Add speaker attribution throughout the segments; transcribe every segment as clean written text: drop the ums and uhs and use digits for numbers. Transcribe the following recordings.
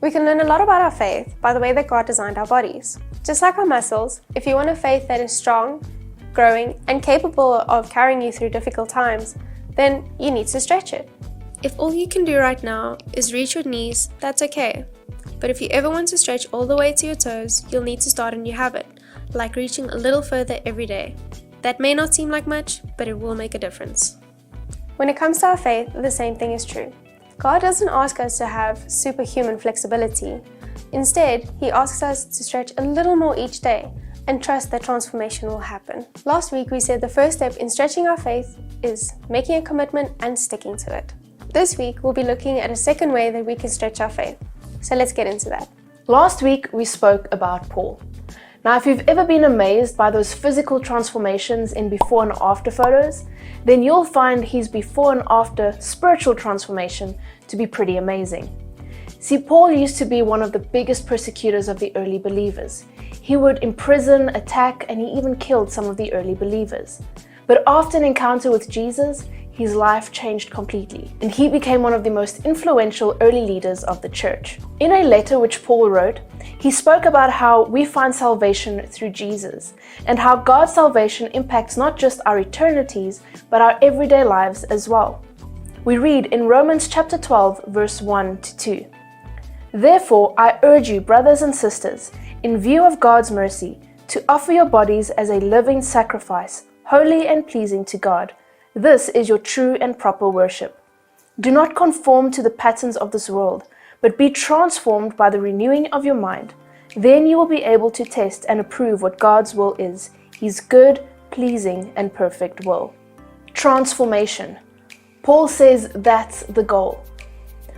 Speaker 1: We can learn a lot about our faith by the way that God designed our bodies. Just like our muscles, if you want a faith that is strong, growing, and capable of carrying you through difficult times, then you need to stretch it. If all you can do right now is reach your knees, that's okay. But if you ever want to stretch all the way to your toes, you'll need to start a new habit, like reaching a little further every day. That may not seem like much, but it will make a difference. When it comes to our faith, the same thing is true. God doesn't ask us to have superhuman flexibility. Instead, He asks us to stretch a little more each day and trust that transformation will happen. Last week, we said the first step in stretching our faith is making a commitment and sticking to it. This week, we'll be looking at a second way that we can stretch our faith. So let's get into that.
Speaker 2: Last week, we spoke about Paul. Now, if you've ever been amazed by those physical transformations in before and after photos, then you'll find his before and after spiritual transformation to be pretty amazing. See, Paul used to be one of the biggest persecutors of the early believers. He would imprison, attack, and he even killed some of the early believers. But after an encounter with Jesus, his life changed completely, and he became one of the most influential early leaders of the church. In a letter which Paul wrote, he spoke about how we find salvation through Jesus, and how God's salvation impacts not just our eternities, but our everyday lives as well. We read in Romans chapter 12, verse 1 to 2. Therefore, I urge you, brothers and sisters, in view of God's mercy, to offer your bodies as a living sacrifice, holy and pleasing to God. This is your true and proper worship. Do not conform to the patterns of this world, but be transformed by the renewing of your mind. Then you will be able to test and approve what God's will is, His good, pleasing, and perfect will. Transformation. Paul says that's the goal.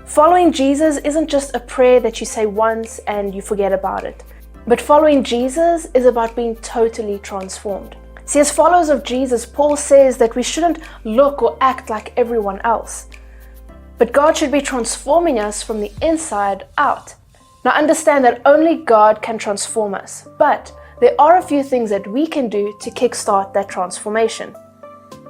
Speaker 2: Following Jesus isn't just a prayer that you say once and you forget about it. But following Jesus is about being totally transformed. See, as followers of Jesus, Paul says that we shouldn't look or act like everyone else. But God should be transforming us from the inside out. Now understand that only God can transform us, but there are a few things that we can do to kickstart that transformation.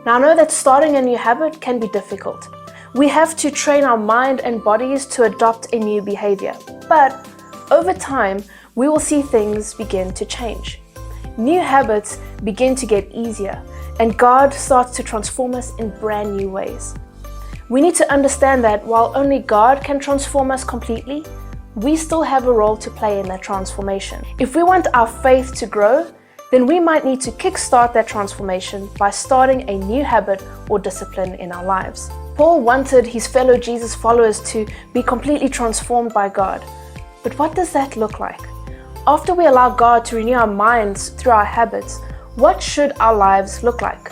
Speaker 2: Now I know that starting a new habit can be difficult. We have to train our mind and bodies to adopt a new behavior. But over time, we will see things begin to change. New habits begin to get easier, and God starts to transform us in brand new ways. We need to understand that while only God can transform us completely, we still have a role to play in that transformation. If we want our faith to grow, then we might need to kickstart that transformation by starting a new habit or discipline in our lives. Paul wanted his fellow Jesus followers to be completely transformed by God. But what does that look like? After we allow God to renew our minds through our habits, what should our lives look like?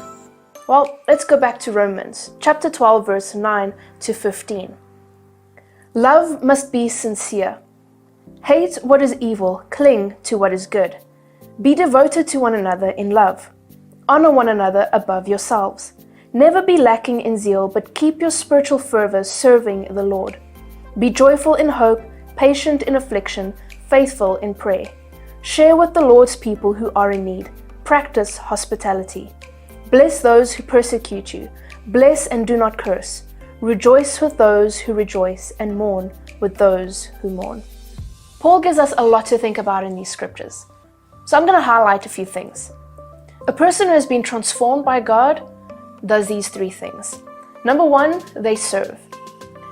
Speaker 2: Well, let's go back to Romans chapter 12, verse 9 to 15. Love must be sincere. Hate what is evil, cling to what is good. Be devoted to one another in love. Honor one another above yourselves. Never be lacking in zeal, but keep your spiritual fervor serving the Lord. Be joyful in hope, patient in affliction, faithful in prayer. Share with the Lord's people who are in need. Practice hospitality. Bless those who persecute you. Bless and do not curse. Rejoice with those who rejoice and mourn with those who mourn. Paul gives us a lot to think about in these scriptures. So I'm going to highlight a few things. A person who has been transformed by God does these three things. Number one, they serve.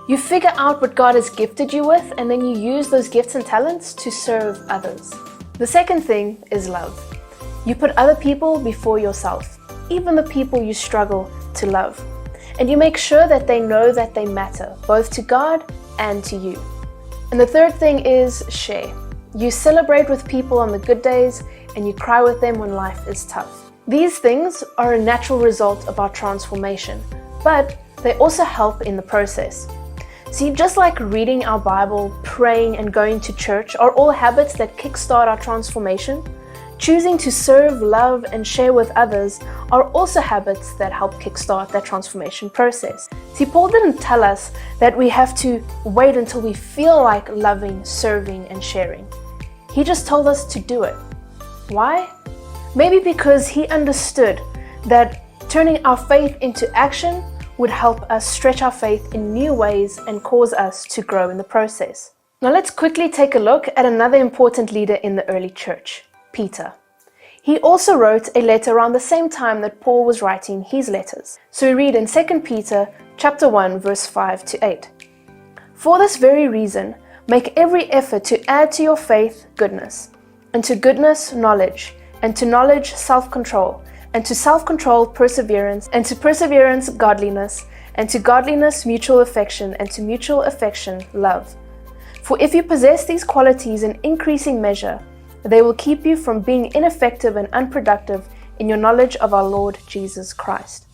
Speaker 2: You figure out what God has gifted you with, and then you use those gifts and talents to serve others. The second thing is love. You put other people before yourself, even the people you struggle to love. And you make sure that they know that they matter, both to God and to you. And the third thing is share. You celebrate with people on the good days, and you cry with them when life is tough. These things are a natural result of our transformation, but they also help in the process. See, just like reading our Bible, praying, and going to church are all habits that kickstart our transformation, choosing to serve, love, and share with others are also habits that help kickstart that transformation process. See, Paul didn't tell us that we have to wait until we feel like loving, serving, and sharing. He just told us to do it. Why? Maybe because he understood that turning our faith into action would help us stretch our faith in new ways and cause us to grow in the process. Now let's quickly take a look at another important leader in the early church, Peter. He also wrote a letter around the same time that Paul was writing his letters. So we read in 2 Peter chapter 1, verse 5 to 8. For this very reason, make every effort to add to your faith goodness, and to goodness knowledge, and to knowledge self-control, and to self-control perseverance, and to perseverance godliness, and to godliness mutual affection, and to mutual affection love. For if you possess these qualities in increasing measure, they will keep you from being ineffective and unproductive in your knowledge of our Lord Jesus Christ.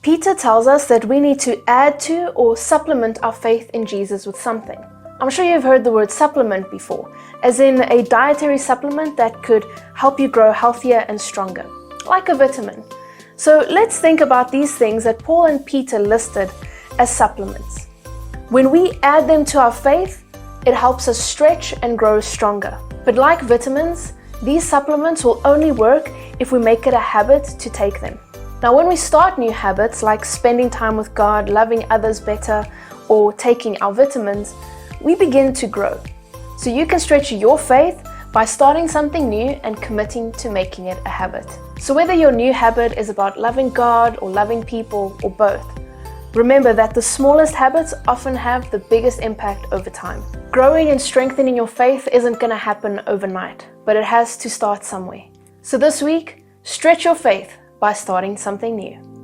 Speaker 2: Peter tells us that we need to add to or supplement our faith in Jesus with something. I'm sure you've heard the word supplement before, as in a dietary supplement that could help you grow healthier and stronger, like a vitamin. So let's think about these things that Paul and Peter listed as supplements. When we add them to our faith, it helps us stretch and grow stronger. But like vitamins, these supplements will only work if we make it a habit to take them. Now, when we start new habits like spending time with God, loving others better, or taking our vitamins, we begin to grow. So you can stretch your faith by starting something new and committing to making it a habit. So whether your new habit is about loving God or loving people or both, remember that the smallest habits often have the biggest impact over time. Growing and strengthening your faith isn't going to happen overnight, but it has to start somewhere. So this week, stretch your faith by starting something new.